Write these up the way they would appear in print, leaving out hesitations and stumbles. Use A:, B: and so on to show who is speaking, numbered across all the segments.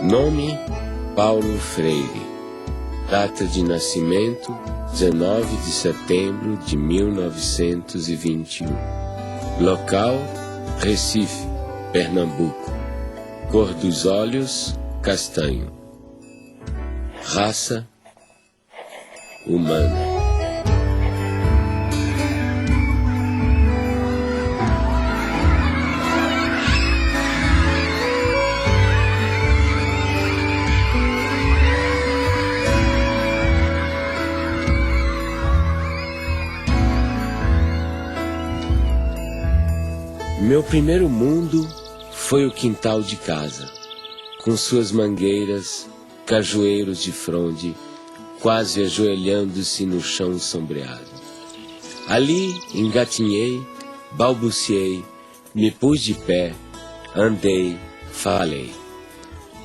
A: Nome: Paulo Freire. Data de nascimento: 19 de setembro de 1921. Local: Recife, Pernambuco. Cor dos olhos: castanho. Raça: humana. Meu primeiro mundo foi o quintal de casa, com suas mangueiras, cajueiros de fronde, quase ajoelhando-se no chão sombreado. Ali engatinhei, balbuciei, me pus de pé, andei, falei.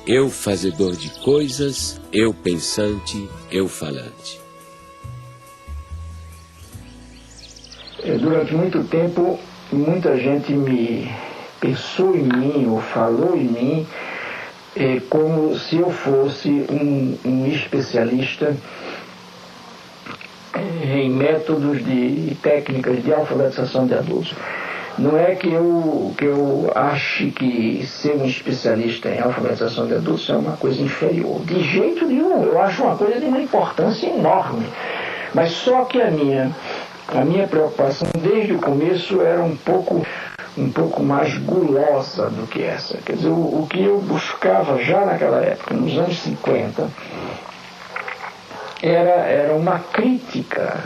A: Eu fazedor de coisas, eu pensante, eu falante.
B: Durante muito tempo, muita gente me pensou em mim ou falou em mim como se eu fosse um especialista em métodos e técnicas de alfabetização de adultos. Não é que eu ache que ser um especialista em alfabetização de adultos é uma coisa inferior. De jeito nenhum, eu acho uma coisa de uma importância enorme. Mas só que a minha preocupação desde o começo era um pouco mais gulosa do que essa. Quer dizer, o que eu buscava já naquela época, nos anos 50, era uma crítica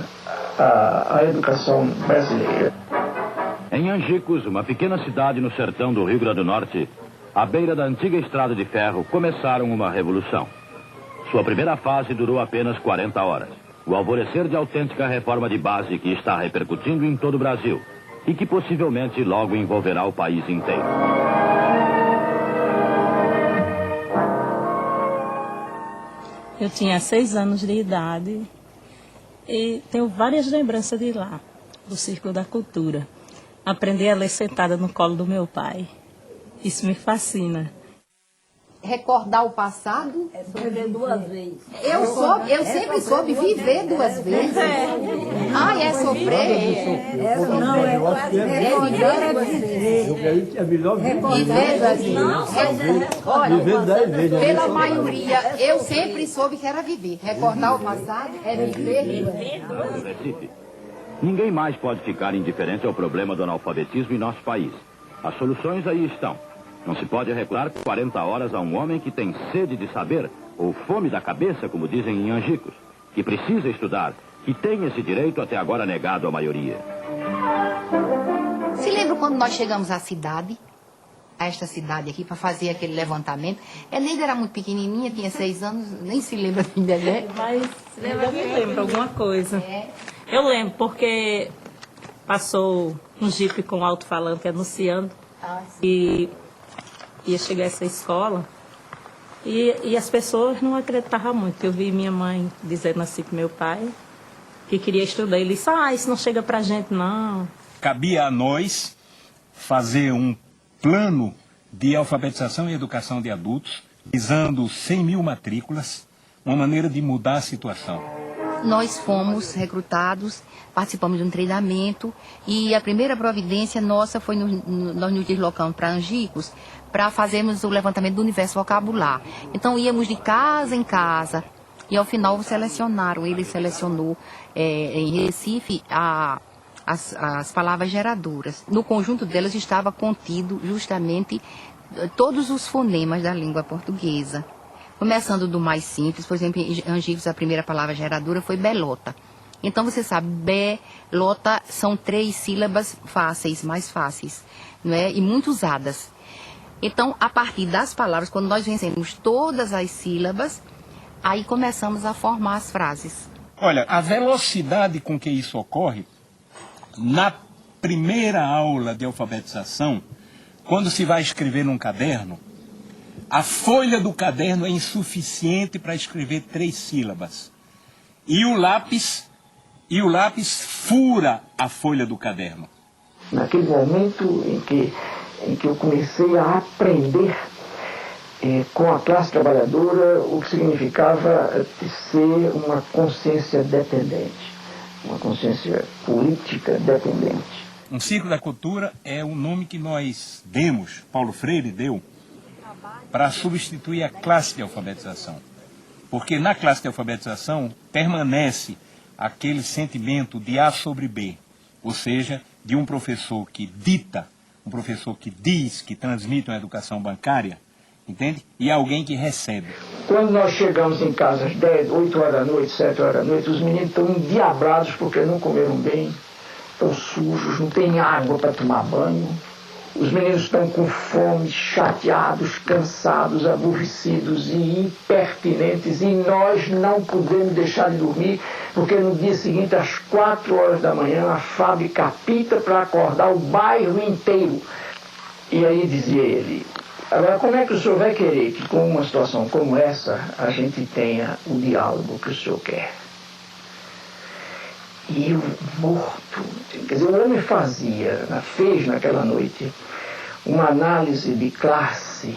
B: à educação brasileira.
C: Em Angicos, uma pequena cidade no sertão do Rio Grande do Norte, à beira da antiga estrada de ferro, começaram uma revolução. Sua primeira fase durou apenas 40 horas. O alvorecer de autêntica reforma de base que está repercutindo em todo o Brasil e que possivelmente logo envolverá o país inteiro.
D: Eu tinha 6 anos de idade e tenho várias lembranças de lá, do Círculo da Cultura. Aprendi a ler sentada no colo do meu pai. Isso me fascina.
E: Recordar o passado
F: é viver 2 vezes.
E: Eu sempre soube viver 2 vezes. É sofrer.
F: Não, é quase
G: é melhor
E: viver 2 vezes. Olha, pela maioria, eu sempre soube que era viver. Recordar o passado é viver 2 vezes.
C: Ninguém mais pode ficar indiferente ao problema do analfabetismo em nosso país. As soluções aí estão. Não se pode regular 40 horas a um homem que tem sede de saber, ou fome da cabeça, como dizem em Angicos, que precisa estudar, que tem esse direito até agora negado à maioria.
E: Se lembra quando nós chegamos à cidade, a esta cidade aqui, para fazer aquele levantamento? Neida era muito pequenininha, tinha 6 anos, nem se lembra ainda, né?
D: Mas eu me lembro alguma coisa. Eu lembro, porque passou um jipe com alto-falante anunciando e ia chegar a essa escola e as pessoas não acreditavam muito. Eu vi minha mãe dizendo assim para meu pai que queria estudar. Ele disse, isso não chega pra gente, não.
G: Cabia a nós fazer um plano de alfabetização e educação de adultos, visando 100 mil matrículas, uma maneira de mudar a situação.
E: Nós fomos recrutados, participamos de um treinamento e a primeira providência nossa foi nós nos deslocamos para Angicos para fazermos o levantamento do universo vocabular. Então íamos de casa em casa e ao final selecionaram, ele selecionou em Recife as palavras geradoras. No conjunto delas estava contido justamente todos os fonemas da língua portuguesa. Começando do mais simples, por exemplo, em Angicos a primeira palavra geradora foi belota. Então você sabe, belota são 3 sílabas fáceis, mais fáceis, não é? E muito usadas. Então, a partir das palavras, quando nós vencemos todas as sílabas, aí começamos a formar as frases.
G: Olha, a velocidade com que isso ocorre, na primeira aula de alfabetização, quando se vai escrever num caderno, a folha do caderno é insuficiente para escrever 3 sílabas. E o lápis fura a folha do caderno.
B: Naquele momento em que eu comecei a aprender com a classe trabalhadora, o que significava ser uma consciência dependente, uma consciência política dependente.
G: Um ciclo da cultura é o nome que nós demos, Paulo Freire deu, para substituir a classe de alfabetização. Porque na classe de alfabetização permanece aquele sentimento de A sobre B, ou seja, de um professor que dita, um professor que diz, que transmite uma educação bancária, entende? E alguém que recebe.
B: Quando nós chegamos em casa às 10, 8 horas da noite, 7 horas da noite, os meninos estão endiabrados porque não comeram bem, estão sujos, não tem água para tomar banho. Os meninos estão com fome, chateados, cansados, aborrecidos e impertinentes, e nós não podemos deixar de dormir, porque no dia seguinte, às 4 horas da manhã, a fábrica apita para acordar o bairro inteiro. E aí dizia ele: agora, como é que o senhor vai querer que, com uma situação como essa, a gente tenha o diálogo que o senhor quer? E eu morto, quer dizer, o homem fez naquela noite uma análise de classe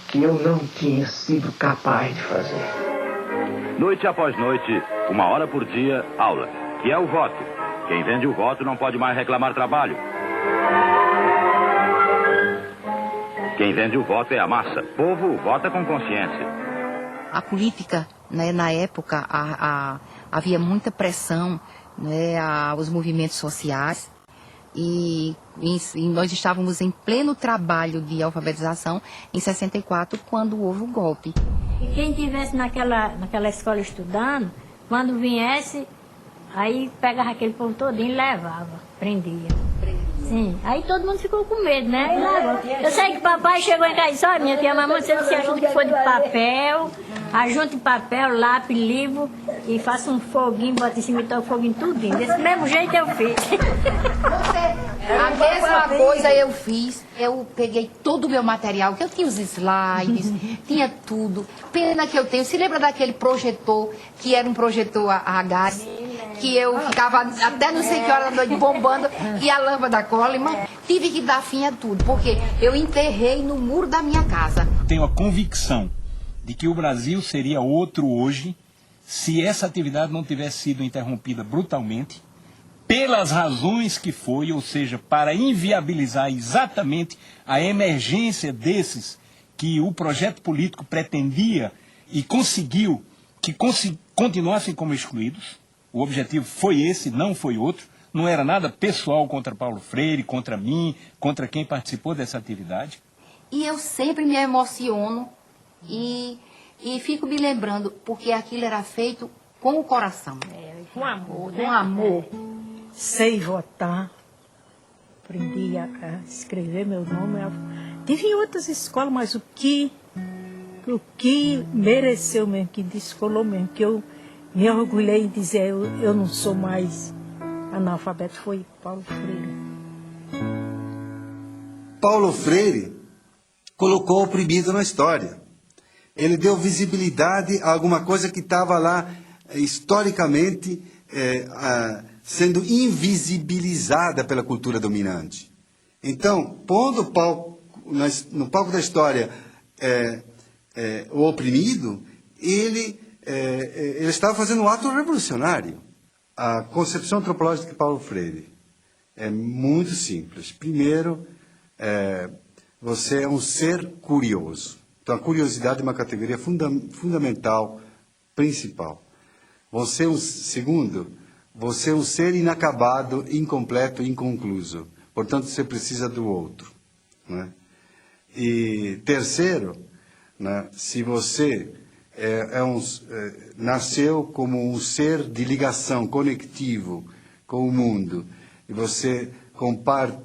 B: que eu não tinha sido capaz de fazer.
C: Noite após noite, 1 hora por dia, aula, que é o voto. Quem vende o voto não pode mais reclamar trabalho. Quem vende o voto é a massa. Povo vota com consciência.
E: A política, né, na época, havia muita pressão, né, aos movimentos sociais, e nós estávamos em pleno trabalho de alfabetização em 64, quando houve o golpe.
F: E quem estivesse naquela escola estudando, quando viesse, aí pegava aquele povo todinho e levava, prendia. Sim, aí todo mundo ficou com medo, né? E levou. Eu sei que papai chegou em casa e disse: olha, minha filha, mamãe, você ajuda que for de papel, ajunte papel, lápis, livro, e faça um foguinho, bota em cima e toca o foguinho tudinho. Desse mesmo jeito eu fiz.
E: A mesma coisa eu fiz. Eu peguei todo o meu material, que eu tinha os slides, tinha tudo. Pena que eu tenho. Se lembra daquele projetor, que era um projetor a gás, que eu ficava até não sei que hora da noite bombando, e a lâmpada Coleman? Tive que dar fim a tudo, porque eu enterrei no muro da minha casa.
G: Tenho a convicção de que o Brasil seria outro hoje se essa atividade não tivesse sido interrompida brutalmente, pelas razões que foi, ou seja, para inviabilizar exatamente a emergência desses que o projeto político pretendia e conseguiu que continuassem como excluídos. O objetivo foi esse, não foi outro. Não era nada pessoal contra Paulo Freire, contra mim, contra quem participou dessa atividade.
E: E eu sempre me emociono e fico me lembrando, porque aquilo era feito com o coração.
F: Com amor,
E: Com amor.
H: Sei votar, aprendi a escrever meu nome. Tive em outras escolas, mas o que mereceu mesmo, que descolou mesmo, que eu me orgulhei em dizer eu não sou mais analfabeto, foi Paulo Freire.
I: Paulo Freire colocou o oprimido na história. Ele deu visibilidade a alguma coisa que estava lá historicamente sendo invisibilizada pela cultura dominante. Então, pondo no palco da história o oprimido, ele estava fazendo um ato revolucionário. A concepção antropológica de Paulo Freire é muito simples. Primeiro, você é um ser curioso. Então, a curiosidade é uma categoria fundamental, principal. Segundo, você é um ser inacabado, incompleto, inconcluso. Portanto, você precisa do outro. Né? E terceiro, né, se você nasceu como um ser de ligação, conectivo com o mundo, e você comparte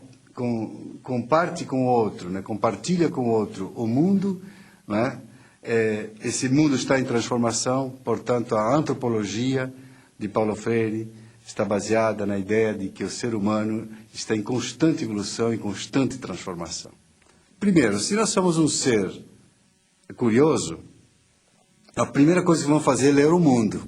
I: com o outro, né, compartilha com o outro o mundo, né, esse mundo está em transformação. Portanto, a antropologia de Paulo Freire está baseada na ideia de que o ser humano está em constante evolução e constante transformação. Primeiro, se nós somos um ser curioso, a primeira coisa que vamos fazer é ler o mundo.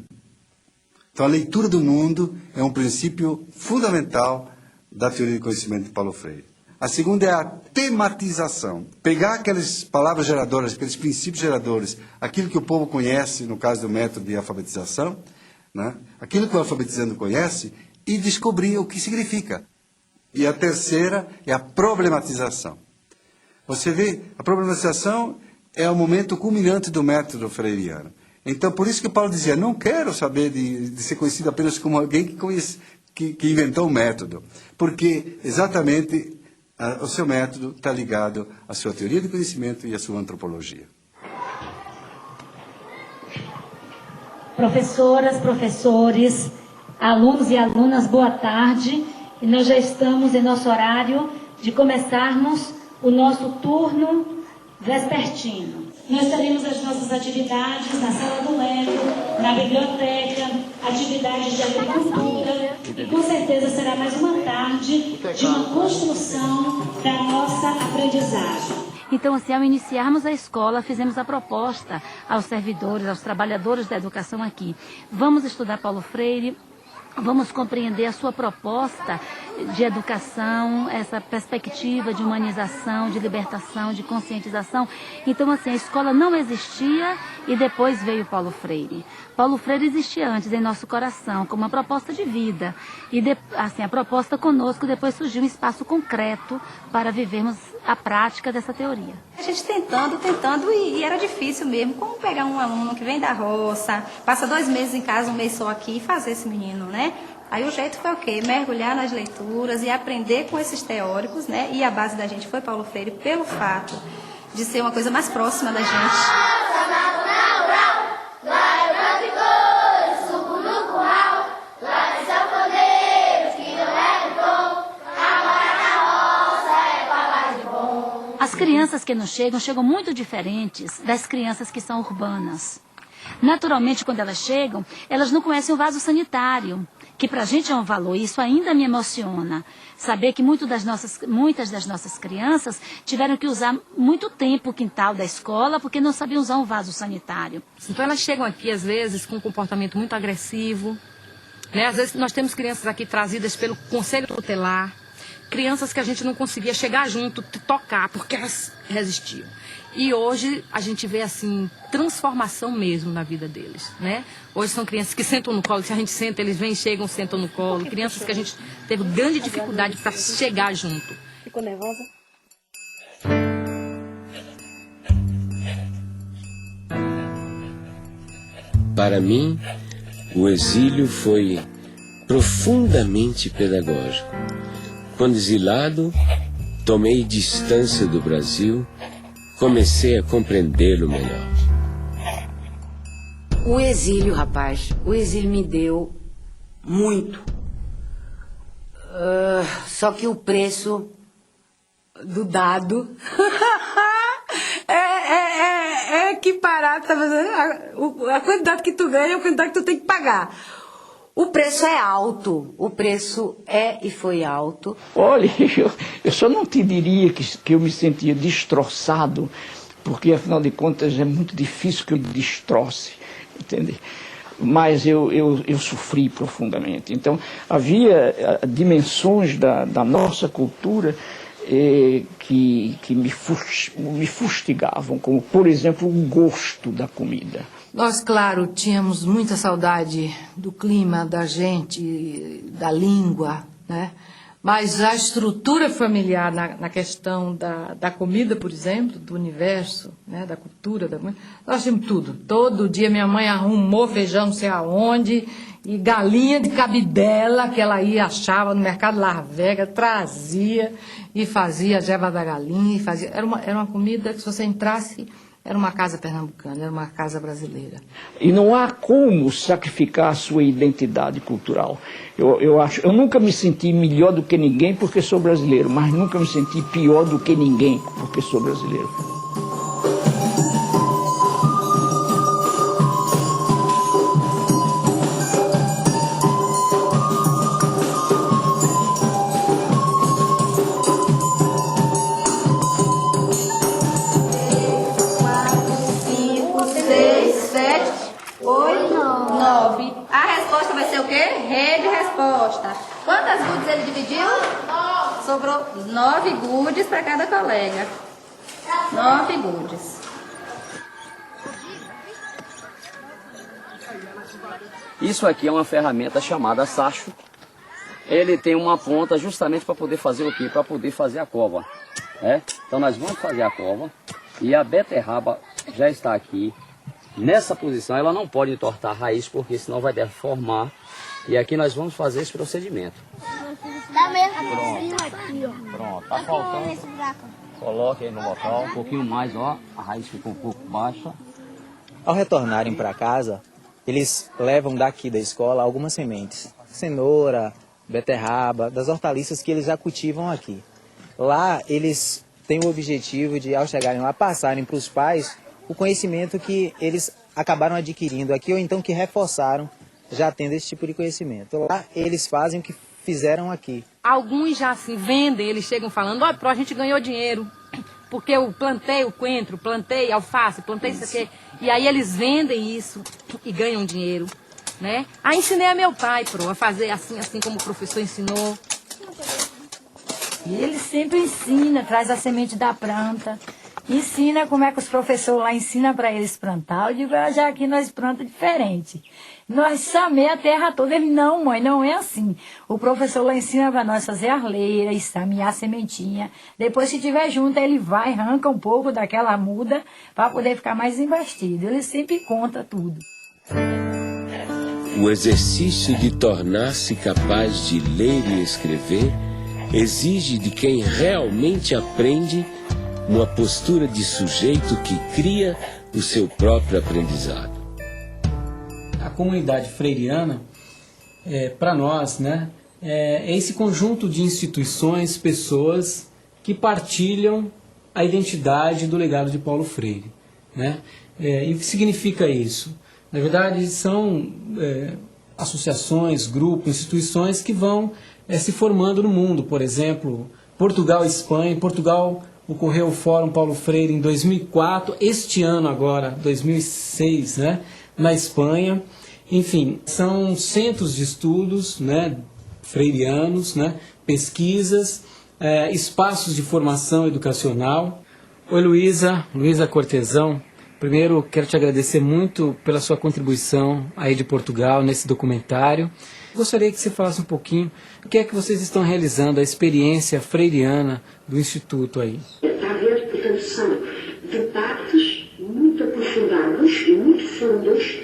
I: Então, a leitura do mundo é um princípio fundamental da teoria de conhecimento de Paulo Freire. A segunda é a tematização. Pegar aquelas palavras geradoras, aqueles princípios geradores, aquilo que o povo conhece, no caso do método de alfabetização, né? Aquilo que o alfabetizando conhece, e descobrir o que significa. E a terceira é a problematização. Você vê, a problematização é o momento culminante do método freiriano. Então, por isso que Paulo dizia, não quero saber de ser conhecido apenas como alguém que inventou o método, porque exatamente o seu método está ligado à sua teoria do conhecimento e à sua antropologia.
J: Professoras, professores, alunos e alunas, boa tarde. E nós já estamos em nosso horário de começarmos o nosso turno vespertino. Nós teremos as nossas atividades na Sala do Lego, na biblioteca, atividades de agricultura, e com certeza será mais uma tarde de uma construção da nossa aprendizagem.
K: Então, assim, ao iniciarmos a escola, fizemos a proposta aos servidores, aos trabalhadores da educação aqui. Vamos estudar Paulo Freire, vamos compreender a sua proposta de educação, essa perspectiva de humanização, de libertação, de conscientização. Então, assim, a escola não existia e depois veio Paulo Freire. Paulo Freire existia antes em nosso coração, como uma proposta de vida. E, assim, a proposta conosco, depois surgiu um espaço concreto para vivermos a prática dessa teoria.
L: A gente tentando e era difícil mesmo. Como pegar um aluno que vem da roça, passa 2 meses em casa, 1 mês só aqui e fazer esse menino, né? Aí o jeito foi o quê? Mergulhar nas leituras e aprender com esses teóricos, né? E a base da gente foi Paulo Freire pelo fato de ser uma coisa mais próxima da gente.
K: As crianças que nos chegam muito diferentes das crianças que são urbanas. Naturalmente, quando elas chegam, elas não conhecem o vaso sanitário, que para a gente é um valor, e isso ainda me emociona. Saber que muitas das nossas crianças tiveram que usar muito tempo o quintal da escola porque não sabiam usar um vaso sanitário.
M: Então elas chegam aqui, às vezes, com um comportamento muito agressivo, né? Às vezes nós temos crianças aqui trazidas pelo Conselho Tutelar, crianças que a gente não conseguia chegar junto, tocar, porque elas resistiam. E hoje a gente vê, assim, transformação mesmo na vida deles, né? Hoje são crianças que sentam no colo, se a gente senta, eles vêm, chegam, sentam no colo. Crianças que a gente teve grande dificuldade para chegar junto.
L: Ficou nervosa?
A: Para mim, o exílio foi profundamente pedagógico. Quando exilado, tomei distância do Brasil, comecei a compreendê-lo melhor.
N: O exílio, rapaz, o exílio me deu muito. Só que o preço do dado é equiparado, tá fazendo? A quantidade que tu ganha é a quantidade que tu tem que pagar. O preço é alto, o preço é e foi alto.
B: Olha, eu só não te diria que eu me sentia destroçado, porque afinal de contas é muito difícil que eu me destroce, entende? Mas eu sofri profundamente. Então havia dimensões da nossa cultura que me fustigavam, como por exemplo o gosto da comida.
O: Nós, claro, tínhamos muita saudade do clima, da gente, da língua, né? Mas a estrutura familiar na questão da comida, por exemplo, do universo, né? Da cultura, nós tínhamos tudo. Todo dia minha mãe arrumou feijão não sei aonde, e galinha de cabidela, que ela ia, achava no mercado Las Vegas, trazia e fazia a jeba da galinha. Era uma comida que se você entrasse... Era uma casa pernambucana, era uma casa brasileira.
B: E não há como sacrificar a sua identidade cultural. Eu nunca me senti melhor do que ninguém porque sou brasileiro, mas nunca me senti pior do que ninguém porque sou brasileiro.
L: A resposta vai ser o quê? Rede resposta. Quantas gudes ele dividiu? 9. sobrou 9 goodies para cada colega. 9 goodies.
P: Isso aqui é uma ferramenta chamada sacho. Ele tem uma ponta justamente para poder fazer o quê? Para poder fazer a cova. Então nós vamos fazer a cova e a beterraba já está aqui. Nessa posição ela não pode entortar a raiz porque senão vai deformar. E aqui nós vamos fazer esse procedimento. Pronto, tá faltando. Coloque aí no local, um pouquinho mais, ó. A raiz ficou um pouco baixa.
Q: Ao retornarem para casa, eles levam daqui da escola algumas sementes. Cenoura, beterraba, das hortaliças que eles já cultivam aqui. Lá eles têm o objetivo de, ao chegarem lá, passarem para os pais o conhecimento que eles acabaram adquirindo aqui ou então que reforçaram já tendo esse tipo de conhecimento. Lá eles fazem o que fizeram aqui.
M: Alguns já assim vendem, eles chegam falando, ó, a gente ganhou dinheiro, porque eu plantei o coentro, plantei alface, plantei isso aqui. E aí eles vendem isso e ganham dinheiro, né? Aí ensinei a meu pai, a fazer assim como o professor ensinou.
F: E ele sempre ensina, traz a semente da planta, ensina como é que os professores lá ensinam para eles plantar. Eu digo, já aqui nós plantamos diferente. Nós samei a terra toda. Ele, não, mãe, não é assim. O professor lá ensina para nós fazer arleira, samear a sementinha. Depois, se tiver junto, ele vai, arranca um pouco daquela muda para poder ficar mais investido. Ele sempre conta tudo.
A: O exercício de tornar-se capaz de ler e escrever exige de quem realmente aprende uma postura de sujeito que cria o seu próprio aprendizado.
R: A comunidade freiriana, para nós, né, é esse conjunto de instituições, pessoas que partilham a identidade do legado de Paulo Freire, né? E o que significa isso? Na verdade, são associações, grupos, instituições que vão se formando no mundo. Por exemplo, Portugal e Espanha. Em Portugal ocorreu o Fórum Paulo Freire em 2004, este ano agora, 2006, né, na Espanha. Enfim, são centros de estudos, né, freirianos, né, pesquisas, espaços de formação educacional. Oi, Luísa Cortesão. Primeiro, quero te agradecer muito pela sua contribuição aí de Portugal nesse documentário. Gostaria que você falasse um pouquinho o que é que vocês estão realizando, a experiência freiriana do Instituto aí.
S: Está a ver, portanto, são debates muito aprofundados e muito fundos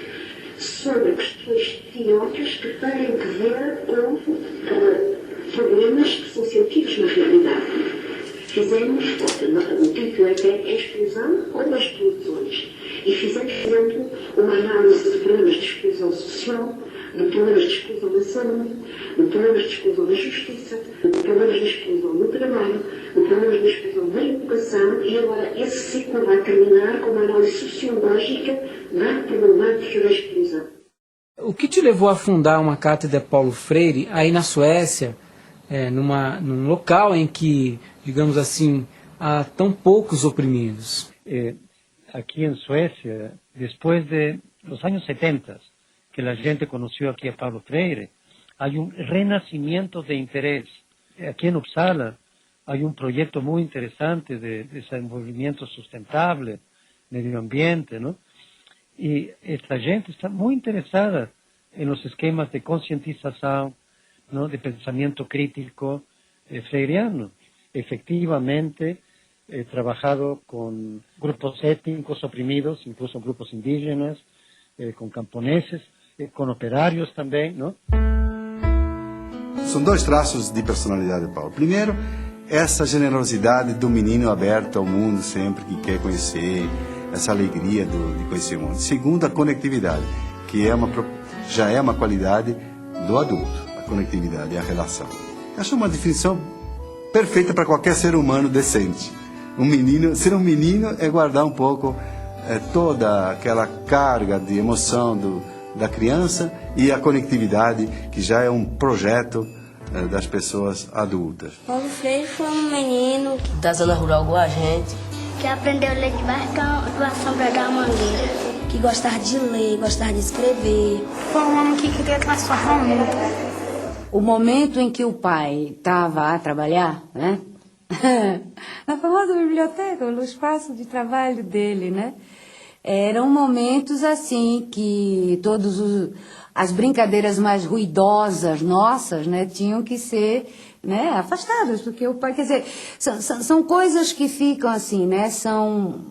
S: sobre questões teóricas que têm que ver com problemas que são sentidos na realidade. Fizemos, o título é exclusão ou exclusões, e fizemos, por exemplo, uma análise de problemas de exclusão social, de problemas de exclusão na saúde, de problemas de exclusão na justiça, de problemas de exclusão no trabalho, de problemas de exclusão na educação, e agora esse ciclo vai terminar com uma análise sociológica da problemática da exclusão.
R: O que te levou a fundar uma cátedra Paulo Freire aí na Suécia, num local em que, digamos assim, há tão poucos oprimidos?
T: Aquí en Suecia, después de los años 70, que la gente conoció aquí a Paulo Freire, hay un renacimiento de interés. Aquí en Uppsala hay un proyecto muy interesante de desenvolvimiento sustentable, medio ambiente, ¿no? Y esta gente está muy interesada en los esquemas de concientización, ¿no?, de pensamiento crítico freiriano. Efectivamente, he trabajado con grupos étnicos oprimidos, incluso grupos indígenas, con camponeses, con operários também, não?
I: São dois traços de personalidade de Paulo. Primeiro, essa generosidade do menino aberto ao mundo sempre que quer conhecer, essa alegria de conhecer o mundo. Segundo, a conectividade, que já é uma qualidade do adulto, a conectividade e a relação. Acho uma definição perfeita para qualquer ser humano decente. Ser um menino é guardar um pouco toda aquela carga de emoção da criança e a conectividade, que já é um projeto das pessoas adultas.
U: Paulo Freire foi um menino da zona rural igual a gente, que aprendeu a ler debaixo da sombra da mangueira, que gostava de ler, gostava de escrever.
V: Foi um homem que queria transformar o mundo.
N: O momento em que o pai estava a trabalhar, né? Na famosa biblioteca, no espaço de trabalho dele, né? Eram momentos assim que as brincadeiras mais ruidosas nossas, né, tinham que ser, né, afastadas, porque o pai, quer dizer, são coisas que ficam assim, né? São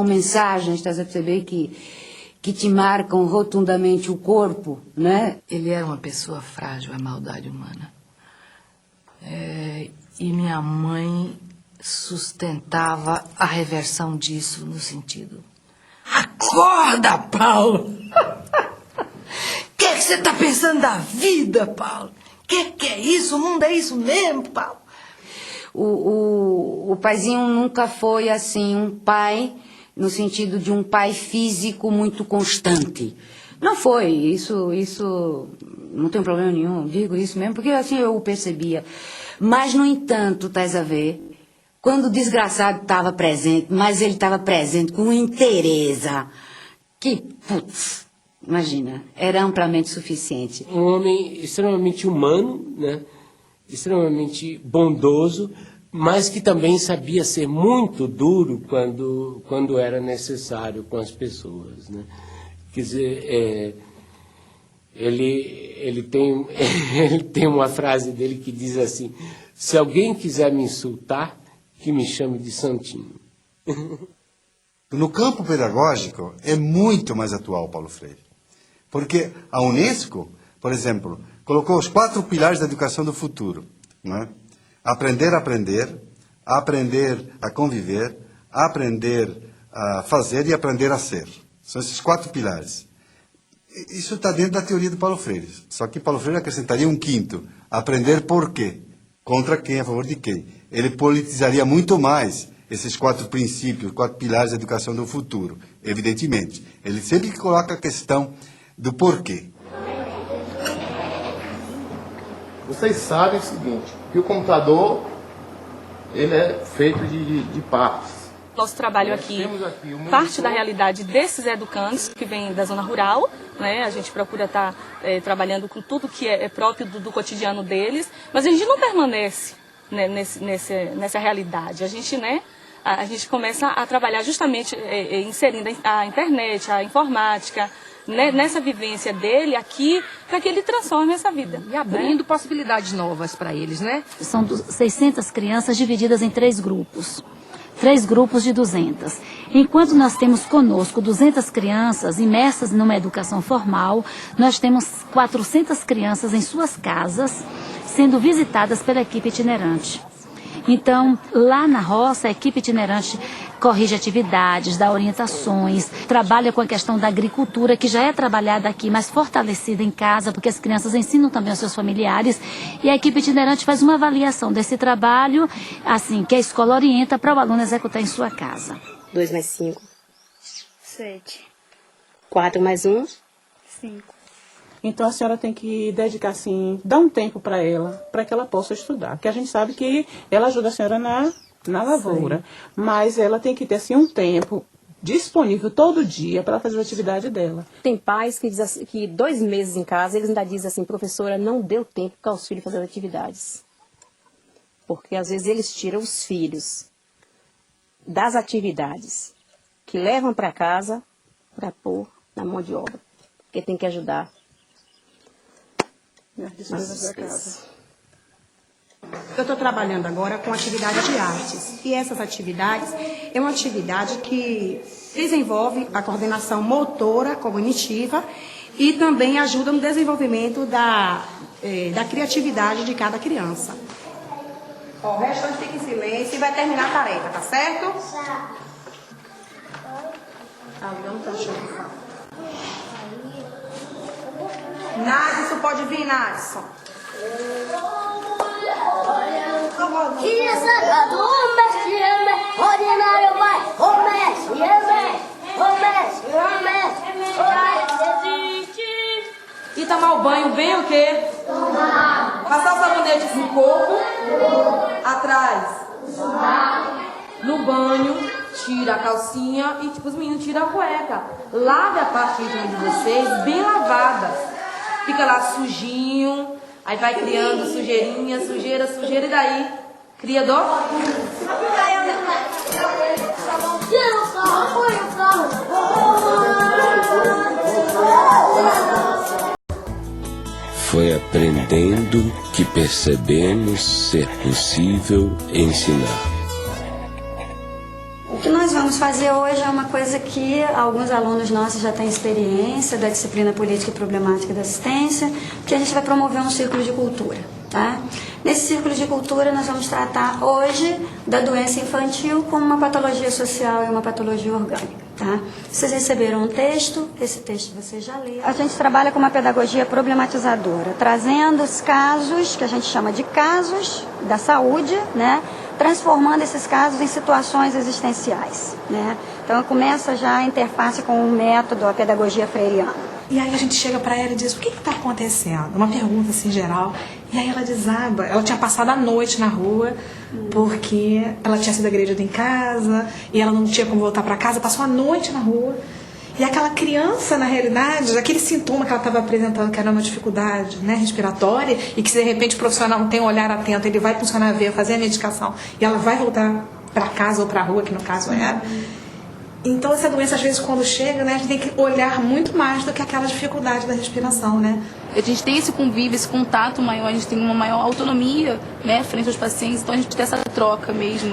N: mensagens, estás a perceber, que te marcam rotundamente o corpo, né?
O: Ele era uma pessoa frágil à maldade humana. E minha mãe sustentava a reversão disso no sentido: acorda, Paulo! O que você está pensando da vida, Paulo? Que é isso? O mundo é isso mesmo, Paulo?
N: O paizinho nunca foi assim um pai no sentido de um pai físico muito constante. Não foi, isso não tem problema nenhum, digo isso mesmo, porque assim eu o percebia. Mas, no entanto, estás a ver, quando o desgraçado estava presente, mas ele estava presente com interesa, que, putz, imagina, era amplamente suficiente.
A: Um homem extremamente humano, né? Extremamente bondoso, mas que também sabia ser muito duro quando era necessário com as pessoas, né? Quer dizer, ele tem uma frase dele que diz assim: se alguém quiser me insultar, que me chame de santinho.
I: No campo pedagógico é muito mais atual Paulo Freire, porque a Unesco, por exemplo, colocou os 4 pilares da educação do futuro, né? Aprender a aprender, aprender a conviver, aprender a fazer e aprender a ser. São esses 4 pilares. Isso está dentro da teoria do Paulo Freire. Só que Paulo Freire acrescentaria um 5º, aprender por quê, contra quem, a favor de quem. Ele politizaria muito mais esses 4 princípios, 4 pilares da educação do futuro, evidentemente. Ele sempre coloca a questão do porquê.
D: Vocês sabem o seguinte, que o computador ele é feito de partes.
V: Nosso trabalho aqui parte da realidade desses educandos que vêm da zona rural, né? A gente procura estar trabalhando com tudo que é próprio do cotidiano deles, mas a gente não permanece, né, nessa realidade. A gente começa a trabalhar justamente inserindo a internet, a informática, né, nessa vivência dele aqui, para que ele transforme essa vida.
M: E abrindo possibilidades novas para eles, né?
K: São 600 crianças divididas em 3 grupos. 3 grupos de 200. Enquanto nós temos conosco 200 crianças imersas numa educação formal, nós temos 400 crianças em suas casas, sendo visitadas pela equipe itinerante. Então, lá na roça, a equipe itinerante corrige atividades, dá orientações, trabalha com a questão da agricultura, que já é trabalhada aqui, mas fortalecida em casa, porque as crianças ensinam também aos seus familiares, e a equipe itinerante faz uma avaliação desse trabalho, assim, que a escola orienta para o aluno executar em sua casa.
U: 2 mais 5. 7. 4 mais 1. 5.
W: Então a senhora tem que dedicar, assim, dar um tempo para ela, para que ela possa estudar. Porque a gente sabe que ela ajuda a senhora na lavoura, sim, mas ela tem que ter, assim, um tempo disponível todo dia para fazer a atividade dela.
X: Tem pais que dizem assim, que 2 meses em casa, eles ainda dizem assim: professora, não deu tempo para os filhos fazerem atividades. Porque às vezes eles tiram os filhos das atividades que levam para casa para pôr na mão de obra. Porque tem que ajudar.
Y: Eu estou trabalhando agora com atividade de artes. E essas atividades é uma atividade que desenvolve a coordenação motora, cognitiva e também ajuda no desenvolvimento da criatividade de cada criança.
Z: O restante fica em silêncio e vai terminar a tarefa, tá certo? Nadson, pode vir, Nadson.
X: E tomar o banho bem o quê? Passar o sabonete no corpo, atrás. No banho, tira a calcinha e tipo os meninos tiram a cueca. Lave a parte íntima de vocês bem lavada. Fica lá sujinho,
B: Aí vai criando sujeirinha, sujeira, sujeira, e daí? Cria dor?
A: Foi aprendendo que percebemos ser possível ensinar.
C: O que nós vamos fazer hoje é uma coisa que alguns alunos nossos já têm experiência da disciplina Política e Problemática da Assistência, que a gente vai promover um círculo de cultura. Tá? Nesse círculo de cultura nós vamos tratar hoje da doença infantil como uma patologia social e uma patologia orgânica. Tá? Vocês receberam um texto, esse texto vocês já leram. A gente trabalha com uma pedagogia problematizadora, trazendo os casos, que a gente chama de casos da saúde, né? Transformando esses casos em situações existenciais. Né? Então começa já a interface com o método, a pedagogia freiriana.
E: E aí a gente chega para ela e diz, o que está acontecendo? Uma pergunta assim geral. E aí ela desaba. Ela tinha passado a noite na rua, porque ela tinha sido agredida em casa, e ela não tinha como voltar para casa, passou a noite na rua. E aquela criança, na realidade, aquele sintoma que ela estava apresentando, que era uma dificuldade, né, respiratória, e que se de repente o profissional não tem um olhar atento, ele vai funcionar a veia, fazer a medicação, e ela vai voltar para casa ou para a rua, que no caso era. Então essa doença, às vezes, quando chega, né, a gente tem que olhar muito mais do que aquela dificuldade da respiração, né?
V: A gente tem esse convívio, esse contato maior, a gente tem uma maior autonomia, né, frente aos pacientes, então a gente tem essa troca mesmo.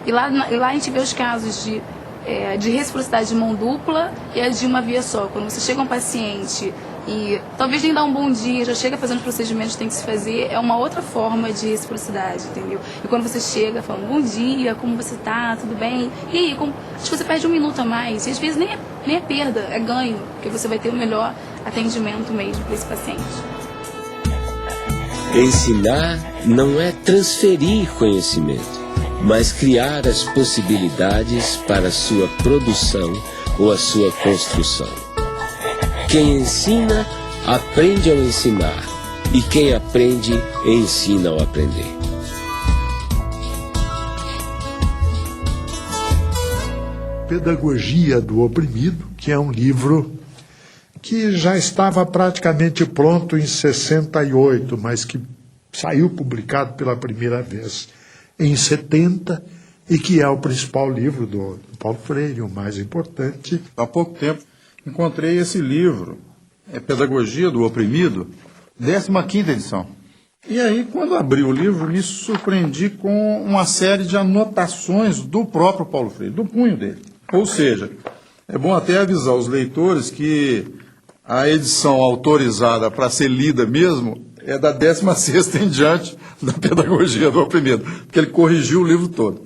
V: E lá a gente vê os casos de reciprocidade de mão dupla e a de uma via só. Quando você chega a um paciente e talvez nem dá um bom dia, já chega fazendo os procedimentos que tem que se fazer, é uma outra forma de reciprocidade, entendeu? E quando você chega falando, bom dia, como você tá, tudo bem? E aí, acho que você perde um minuto a mais, e às vezes nem é perda, é ganho, porque você vai ter o melhor atendimento mesmo para esse paciente.
A: Ensinar não é transferir conhecimento, mas criar as possibilidades para a sua produção ou a sua construção. Quem ensina, aprende ao ensinar, e quem aprende, ensina ao aprender.
G: Pedagogia do Oprimido, que é um livro que já estava praticamente pronto em 68, mas que saiu publicado pela primeira vez em 70, e que é o principal livro do Paulo Freire, o mais importante.
H: Há pouco tempo encontrei esse livro, Pedagogia do Oprimido, 15ª edição. E aí, quando abri o livro, me surpreendi com uma série de anotações do próprio Paulo Freire, do punho dele. Ou seja, é bom até avisar os leitores que a edição autorizada para ser lida mesmo é da 16ª em diante da Pedagogia do Oprimido, porque ele corrigiu o livro todo.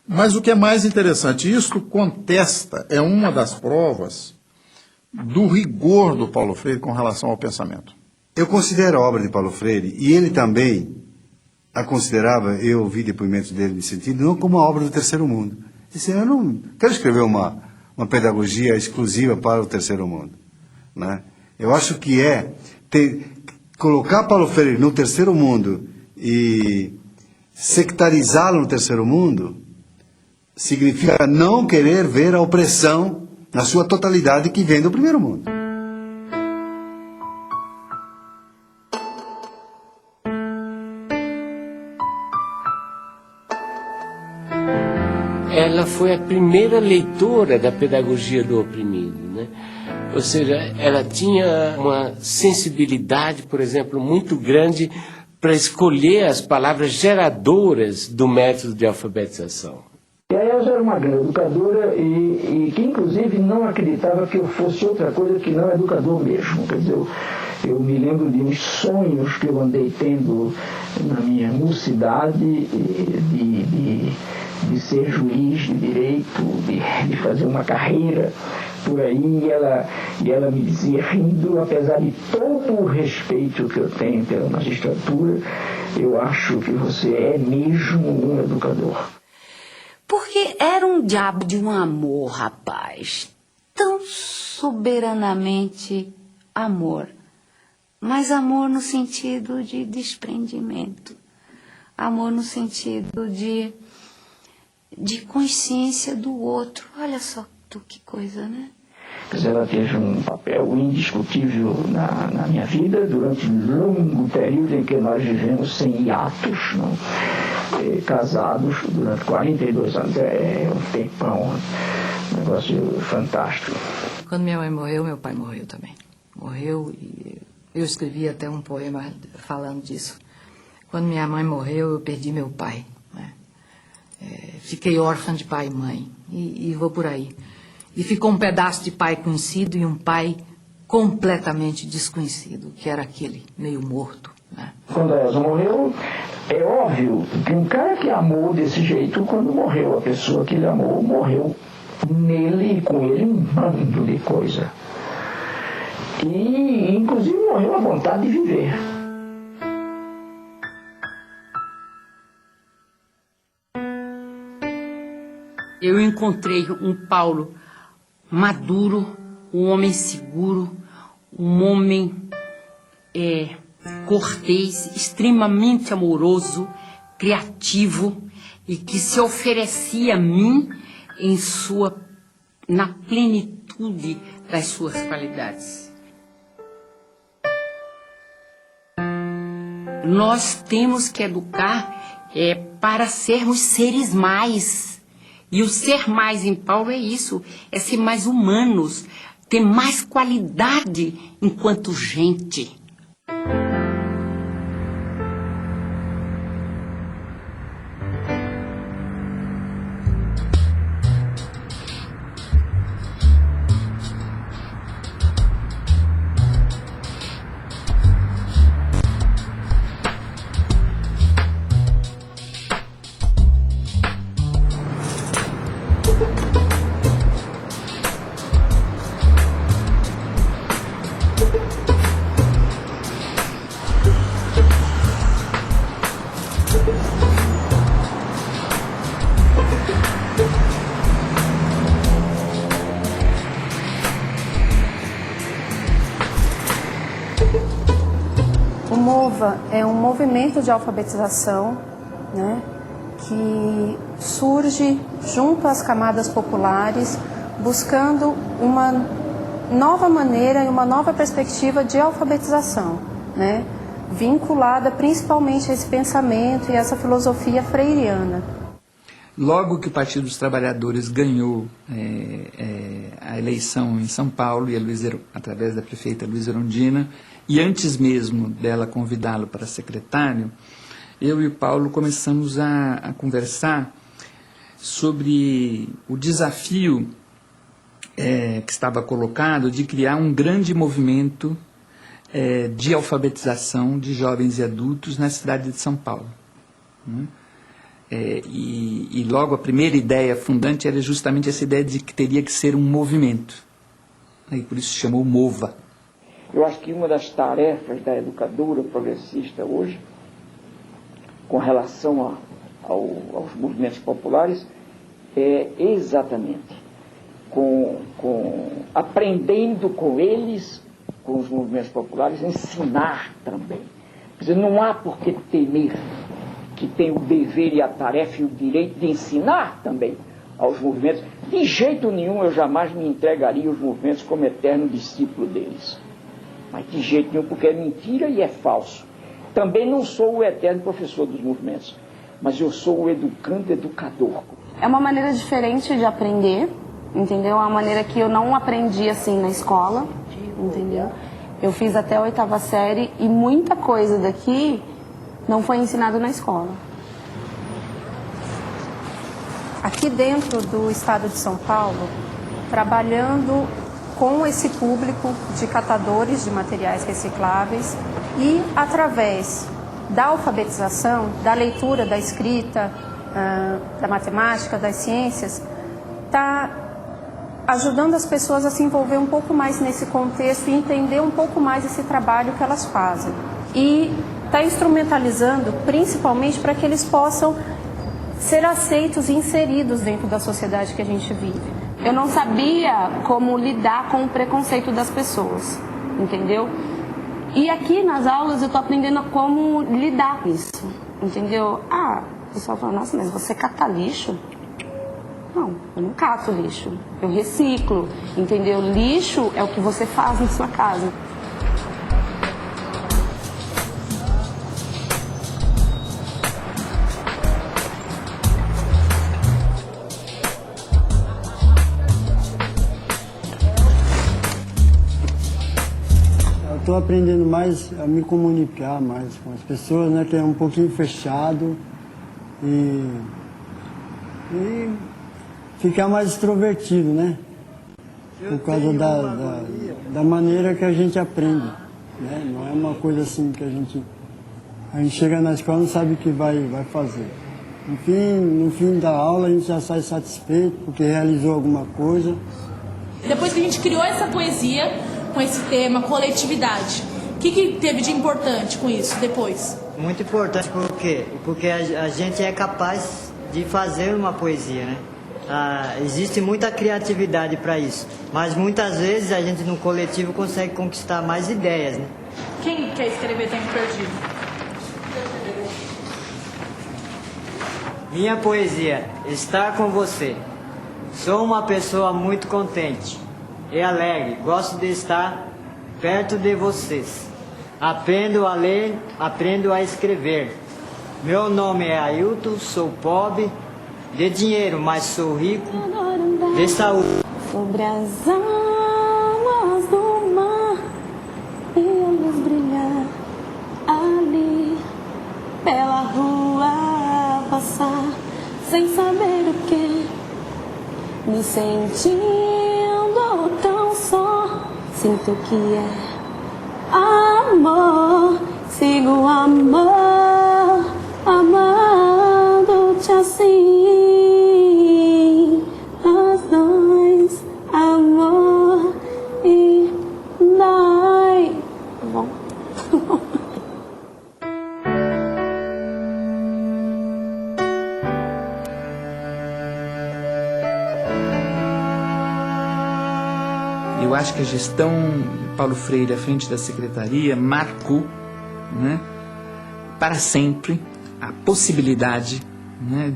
H: Mas o que é mais interessante, isto contesta, é uma das provas do rigor do Paulo Freire com relação ao pensamento.
I: Eu considero a obra de Paulo Freire, e ele também a considerava, eu ouvi depoimentos dele nesse sentido, não como uma obra do terceiro mundo. Ele disse, eu não quero escrever uma pedagogia exclusiva para o terceiro mundo. Né? Eu acho que colocar Paulo Freire no terceiro mundo e sectarizá-lo no terceiro mundo significa não querer ver a opressão na sua totalidade que vem do primeiro mundo.
A: Ela foi a primeira leitora da pedagogia do oprimido, né? Ou seja, ela tinha uma sensibilidade, por exemplo, muito grande para escolher as palavras geradoras do método de alfabetização.
J: E a Elza era uma grande educadora e que, inclusive, não acreditava que eu fosse outra coisa que não educador mesmo. Quer dizer, eu me lembro de uns sonhos que eu andei tendo na minha mocidade de ser juiz de direito, de fazer uma carreira por aí, e ela me dizia, rindo, apesar de todo o respeito que eu tenho pela magistratura, eu acho que você é mesmo um educador.
N: Porque era um diabo de um amor, rapaz, tão soberanamente amor, mas amor no sentido de desprendimento, amor no sentido de consciência do outro. Olha só que coisa, né?
J: Quer dizer, ela teve um papel indiscutível na minha vida durante um longo período em que nós vivemos sem hiatos, não? Casados durante 42 anos. É um tempão, um negócio fantástico.
O: Quando minha mãe morreu, meu pai morreu também. Morreu e eu escrevi até um poema falando disso. Quando minha mãe morreu, eu perdi meu pai, né? Fiquei órfã de pai e mãe e vou por aí. E ficou um pedaço de pai conhecido e um pai completamente desconhecido, que era aquele meio morto, né?
J: Quando a Elza morreu, é óbvio que um cara que amou desse jeito, quando morreu, a pessoa que ele amou, morreu nele e com ele um bando de coisa. E, inclusive, morreu a vontade de viver.
F: Eu encontrei um Paulo maduro, um homem seguro, um homem cortês, extremamente amoroso, criativo e que se oferecia a mim na plenitude das suas qualidades. Nós temos que educar para sermos seres mais. E o ser mais em Paulo é isso, é ser mais humanos, ter mais qualidade enquanto gente.
L: É um movimento de alfabetização, né, que surge junto às camadas populares, buscando uma nova maneira e uma nova perspectiva de alfabetização, né, vinculada principalmente a esse pensamento e essa filosofia freiriana.
P: Logo que o Partido dos Trabalhadores ganhou a eleição em São Paulo, e através da prefeita Luísa Erundina, e antes mesmo dela convidá-lo para secretário, eu e o Paulo começamos a conversar sobre o desafio que estava colocado de criar um grande movimento de alfabetização de jovens e adultos na cidade de São Paulo, né? E logo a primeira ideia fundante era justamente essa ideia de que teria que ser um movimento. E por isso se chamou MOVA.
J: Eu acho que uma das tarefas da educadora progressista hoje, com relação aos movimentos populares, é exatamente aprendendo com eles, com os movimentos populares, ensinar também. Quer dizer, não há por que temer, que tem o dever e a tarefa e o direito de ensinar também aos movimentos. De jeito nenhum eu jamais me entregaria aos movimentos como eterno discípulo deles. Mas de jeito nenhum, porque é mentira e é falso. Também não sou o eterno professor dos movimentos, mas eu sou o educador.
L: É uma maneira diferente de aprender, entendeu? É uma maneira que eu não aprendi assim na escola, entendeu? Eu fiz até a 8ª série e muita coisa daqui não foi ensinado na escola. Aqui dentro do estado de São Paulo, trabalhando com esse público de catadores de materiais recicláveis e através da alfabetização, da leitura, da escrita, da matemática, das ciências, está ajudando as pessoas a se envolver um pouco mais nesse contexto e entender um pouco mais esse trabalho que elas fazem. E está instrumentalizando principalmente para que eles possam ser aceitos e inseridos dentro da sociedade que a gente vive. Eu não sabia como lidar com o preconceito das pessoas, entendeu? E aqui nas aulas eu estou aprendendo como lidar com isso, entendeu? O pessoal fala, nossa, mas você cata lixo?
X: Não, eu não cato lixo, eu reciclo, entendeu? Lixo é o que você faz na sua casa.
D: Estou aprendendo mais a me comunicar mais com as pessoas, né, que é um pouquinho fechado e ficar mais extrovertido, né? Por causa da maneira que a gente aprende, né? Não é uma coisa assim que a gente chega na escola e não sabe o que vai fazer. No fim da aula a gente já sai satisfeito porque realizou alguma coisa.
M: Depois que a gente criou essa poesia com esse tema, coletividade, o que teve de importante com isso depois?
Q: Muito importante, por quê? Porque a gente é capaz de fazer uma poesia, né? Existe muita criatividade para isso, mas muitas vezes a gente no coletivo consegue conquistar mais ideias, né?
M: Quem quer escrever Tempo Perdido?
Q: Minha poesia, estar com você. Sou uma pessoa muito contente e alegre, gosto de estar perto de vocês. Aprendo a ler, aprendo a escrever. Meu nome é Ailton, sou pobre de dinheiro, mas sou rico de saúde.
X: Sobre as águas do mar e a luz brilhar ali pela rua passar sem saber o que, me sentindo tão só, sinto que é amor, sigo amor, amando-te assim, nós dois, amor e nós. Bom.
P: Eu acho que a gestão Paulo Freire à frente da secretaria marcou, né, para sempre a possibilidade, né,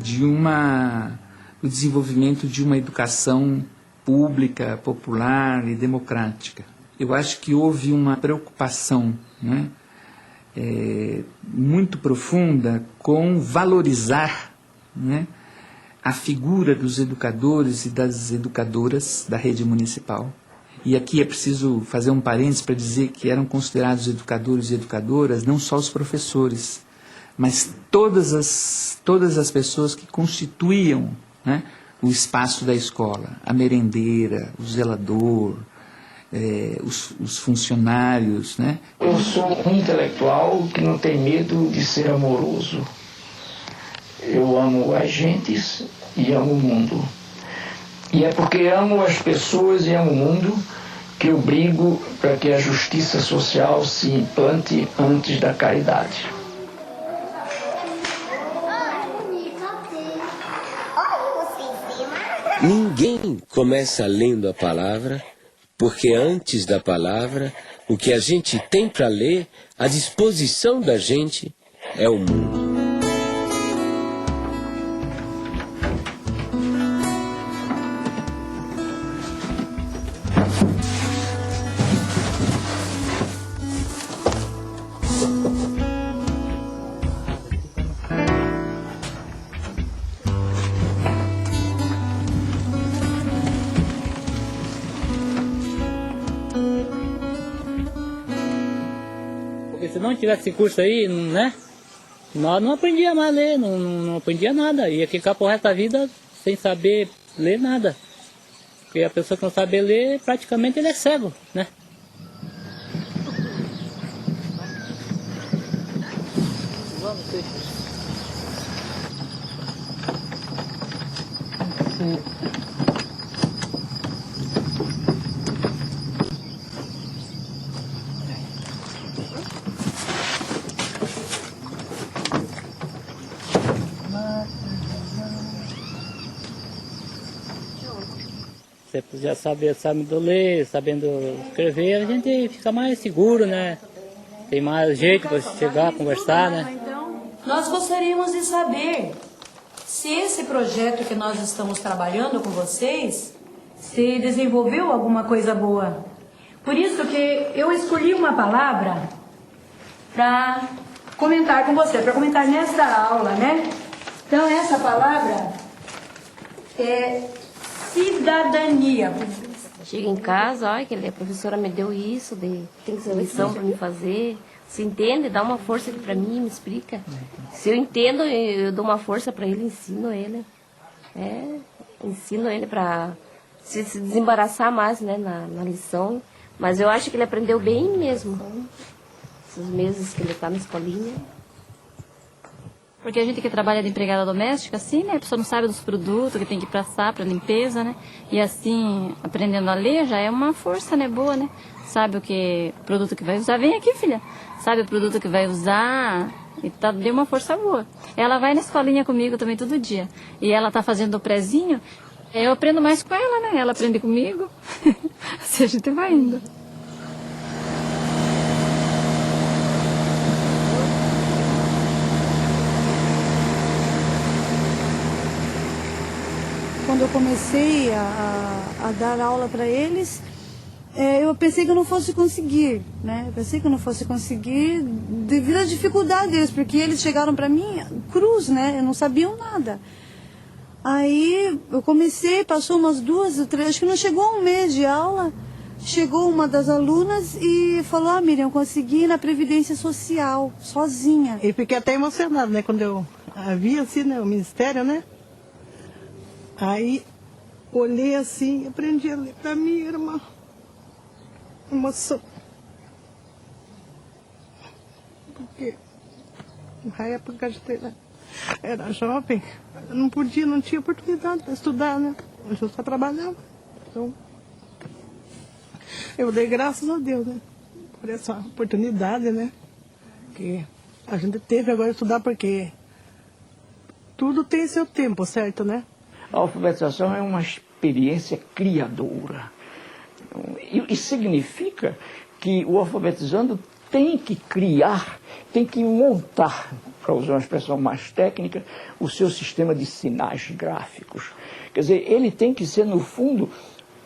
P: do desenvolvimento de uma educação pública, popular e democrática. Eu acho que houve uma preocupação, né, muito profunda com valorizar, né, a figura dos educadores e das educadoras da rede municipal. E aqui é preciso fazer um parênteses para dizer que eram considerados educadores e educadoras não só os professores, mas todas as pessoas que constituíam, né, o espaço da escola, a merendeira, o zelador, os funcionários, né?
J: Eu sou um intelectual que não tem medo de ser amoroso. Eu amo as gentes e amo o mundo. E é porque amo as pessoas e amo o mundo que eu brigo para que a justiça social se implante antes da caridade.
A: Ninguém começa lendo a palavra, porque antes da palavra, o que a gente tem para ler, à disposição da gente, é o mundo.
R: Se não tivesse esse curso aí, né, nós não aprendíamos mais a ler, não aprendia nada. Ia ficar pro resto da vida sem saber ler nada. Porque a pessoa que não sabe ler, praticamente ele é cego, né? Você já sabendo ler, sabendo escrever, a gente fica mais seguro, né? Tem mais jeito para chegar, conversar, né?
M: Nós gostaríamos de saber
K: se esse projeto que nós estamos trabalhando com vocês, se desenvolveu alguma coisa boa. Por isso que eu escolhi uma palavra para comentar com você, para comentar nesta aula, né? Então, essa palavra é cidadania.
X: Chega em casa, olha, que a professora me deu isso, tem que ser lição para me fazer. Se entende, dá uma força aqui para mim, me explica. Se eu entendo, eu dou uma força para ele, ensino ele. Ensino ele para se desembaraçar mais, né, na lição. Mas eu acho que ele aprendeu bem mesmo. Esses meses que ele está na escolinha.
S: Porque a gente que trabalha de empregada doméstica, assim, né? A pessoa não sabe dos produtos que tem que passar para limpeza, né? E assim, aprendendo a ler já é uma força, né? Boa, né? Sabe o produto que vai usar. Vem aqui, filha. Sabe o produto que vai usar. E deu uma força boa. Ela vai na escolinha comigo também todo dia. E ela tá fazendo o prezinho. Eu aprendo mais com ela, né? Ela aprende comigo. Assim a gente vai indo.
T: Quando eu comecei a dar aula para eles, eu pensei que eu não fosse conseguir, né? Eu pensei que eu não fosse conseguir devido à dificuldade deles, porque eles chegaram para mim cruz, né? Eu não sabiam nada. Aí eu comecei, passou umas 2 ou 3, acho que não chegou um mês de aula, chegou uma das alunas e falou: Miriam, eu consegui ir na Previdência Social, sozinha.
U: Eu fiquei até emocionada, né? Quando eu vi assim, né, o Ministério, né? Aí, olhei assim, aprendi a ler. Para mim era uma emoção. Porque na época que a gente era jovem, eu não tinha oportunidade para estudar, né? Eu só trabalhava. Então, eu dei graças a Deus, né? Por essa oportunidade, né? Que a gente teve agora de estudar, porque tudo tem seu tempo, certo, né?
J: A alfabetização é uma experiência criadora. E significa que o alfabetizando tem que criar, tem que montar, para usar uma expressão mais técnica, o seu sistema de sinais gráficos. Quer dizer, ele tem que ser, no fundo,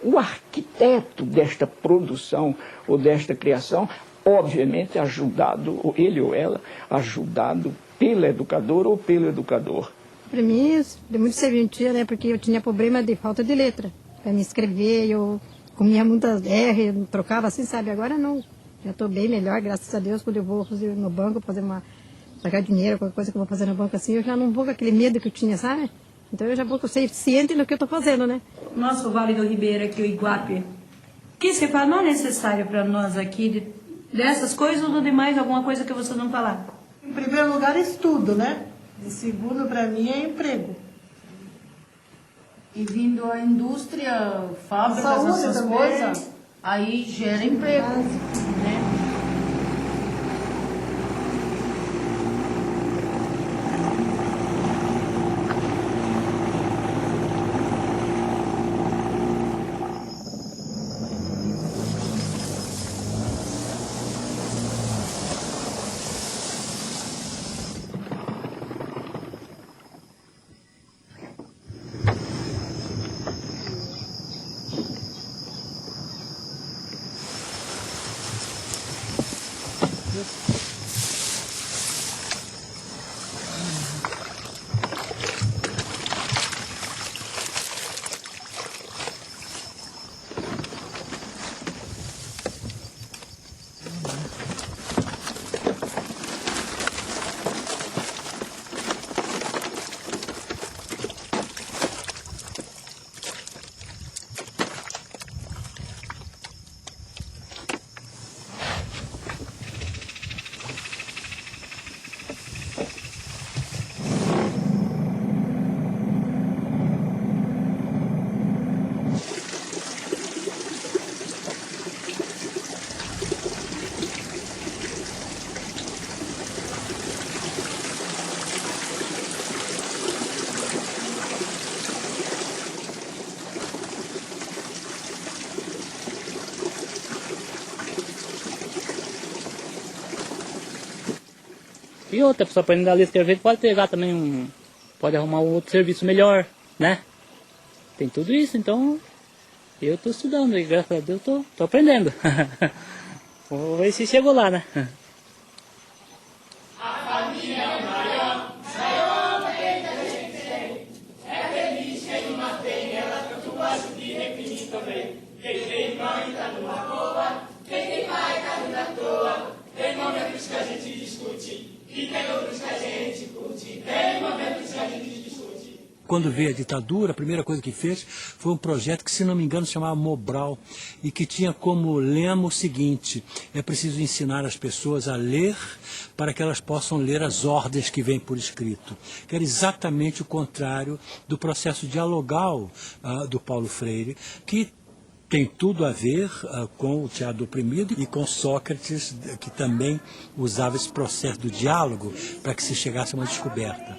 J: o arquiteto desta produção ou desta criação, obviamente ajudado, ou ele ou ela, ajudado pela educadora ou pelo educador.
W: Para mim, deu muito serventia, né? Porque eu tinha problema de falta de letra. Para me escrever, eu comia muitas R, trocava assim, sabe? Agora não. Já estou bem melhor, graças a Deus. Quando eu vou fazer no banco, pagar dinheiro, qualquer coisa que eu vou fazer no banco assim, eu já não vou com aquele medo que eu tinha, sabe? Então eu já vou ciente do que eu estou fazendo, né?
K: Nosso Vale do Ribeira aqui, o Iguape, o que se fala não é necessário para nós aqui, dessas coisas ou de mais alguma coisa que vocês não falaram?
U: Em primeiro lugar, estudo, né? E segundo, para mim, é emprego.
B: E vindo a indústria, fábricas, essas coisas, aí gera emprego, né?
R: E outra pessoa aprendendo a ler e escrever pode pegar também pode arrumar um outro serviço melhor, né? Tem tudo isso, então eu estou estudando e graças a Deus estou aprendendo. Vamos ver se chegou lá, né?
C: Quando veio a ditadura, a primeira coisa que fez foi um projeto que, se não me engano, se chamava Mobral, e que tinha como lema o seguinte: é preciso ensinar as pessoas a ler para que elas possam ler as ordens que vêm por escrito. Que era exatamente o contrário do processo dialogal do Paulo Freire, que tem tudo a ver com o teatro do oprimido e com Sócrates, que também usava esse processo do diálogo para que se chegasse a uma descoberta.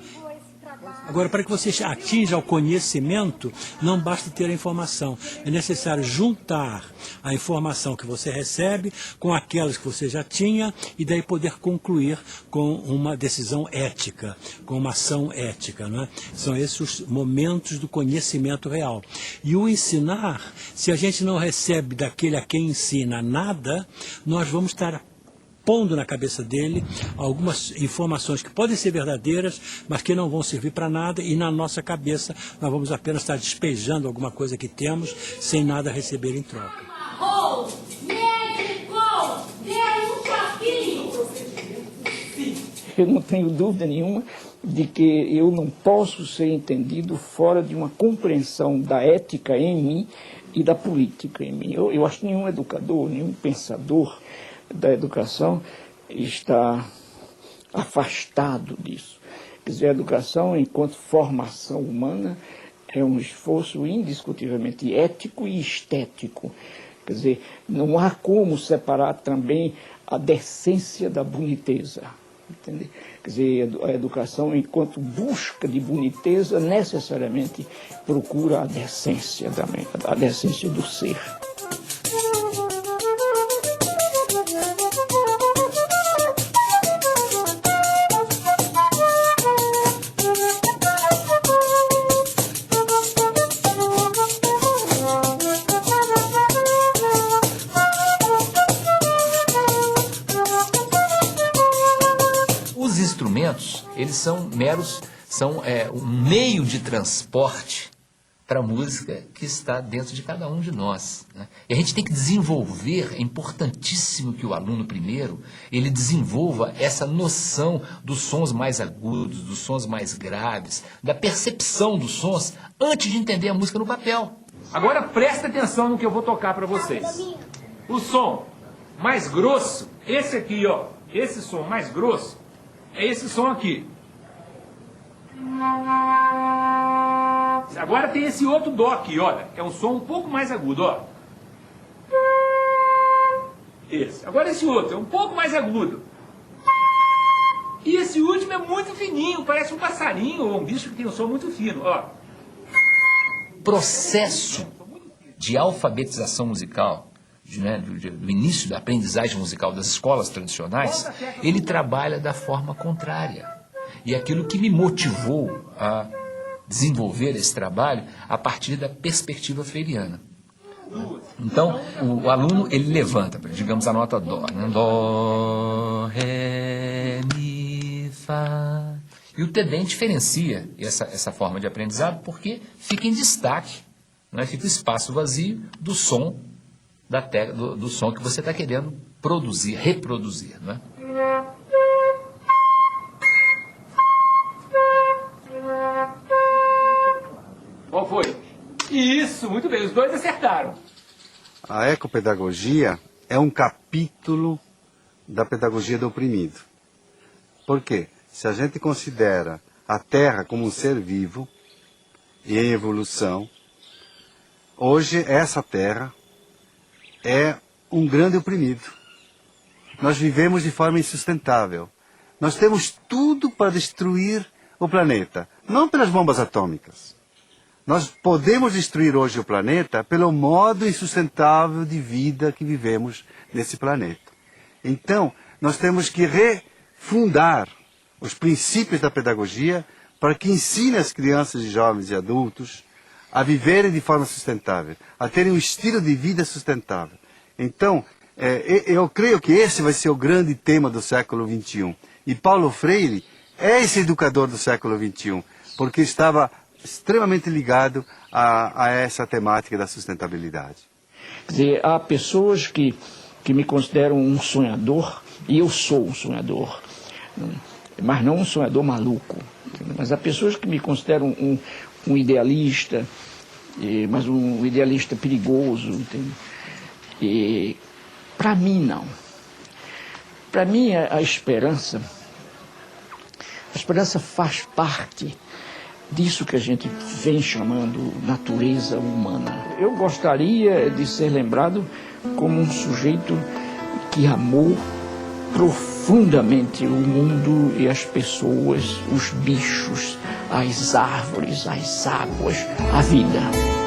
C: Agora, para que você atinja o conhecimento, não basta ter a informação. É necessário juntar a informação que você recebe com aquelas que você já tinha e daí poder concluir com uma decisão ética, com uma ação ética, não é? São esses os momentos do conhecimento real. E o ensinar, se a gente não recebe daquele a quem ensina nada, nós vamos estar pondo na cabeça dele algumas informações que podem ser verdadeiras, mas que não vão servir para nada, e na nossa cabeça nós vamos apenas estar despejando alguma coisa que temos sem nada receber em troca.
J: Eu não tenho dúvida nenhuma de que eu não posso ser entendido fora de uma compreensão da ética em mim e da política em mim. Eu acho que nenhum educador, nenhum pensador da educação está afastado disso. Quer dizer, a educação, enquanto formação humana, é um esforço indiscutivelmente ético e estético. Quer dizer, não há como separar também a decência da boniteza. Entende? Quer dizer, a educação, enquanto busca de boniteza, necessariamente procura a decência do ser.
E: Eles são um meio de transporte para a música que está dentro de cada um de nós, né? E a gente tem que desenvolver, é importantíssimo que o aluno primeiro, ele desenvolva essa noção dos sons mais agudos, dos sons mais graves, da percepção dos sons, antes de entender a música no papel.
G: Agora presta atenção no que eu vou tocar para vocês. O som mais grosso, esse aqui, ó, esse som mais grosso, é esse som aqui. Agora tem esse outro dó aqui, olha. É um som um pouco mais agudo, ó. Esse. Agora esse outro é um pouco mais agudo. E esse último é muito fininho, parece um passarinho ou um bicho que tem um som muito fino, ó.
E: O processo de alfabetização musical, do início da aprendizagem musical das escolas tradicionais, ele trabalha da forma contrária. E aquilo que me motivou a desenvolver esse trabalho a partir da perspectiva freiriana. Então, o aluno, ele levanta, digamos, a nota dó, né? Dó, ré, mi, fá. E o TEDEM diferencia essa forma de aprendizado porque fica em destaque, né? Fica o espaço vazio do som do som que você está querendo produzir, reproduzir, né?
G: Qual foi? Isso, muito bem, os dois acertaram.
I: A ecopedagogia é um capítulo da pedagogia do oprimido. Por quê? Se a gente considera a Terra como um ser vivo e em evolução, hoje essa Terra é um grande oprimido. Nós vivemos de forma insustentável. Nós temos tudo para destruir o planeta, não pelas bombas atômicas. Nós podemos destruir hoje o planeta pelo modo insustentável de vida que vivemos nesse planeta. Então, nós temos que refundar os princípios da pedagogia para que ensine as crianças, jovens e adultos a viverem de forma sustentável, a terem um estilo de vida sustentável. Então, eu creio que esse vai ser o grande tema do século XXI. E Paulo Freire é esse educador do século XXI, porque estava extremamente ligado a essa temática da sustentabilidade.
J: Quer dizer, há pessoas que me consideram um sonhador, e eu sou um sonhador, mas não um sonhador maluco. Mas há pessoas que me consideram um idealista, mas um idealista perigoso. Entende? E para mim, não. Para mim, a esperança faz parte disso que a gente vem chamando natureza humana. Eu gostaria de ser lembrado como um sujeito que amou profundamente o mundo e as pessoas, os bichos, as árvores, as águas, a vida.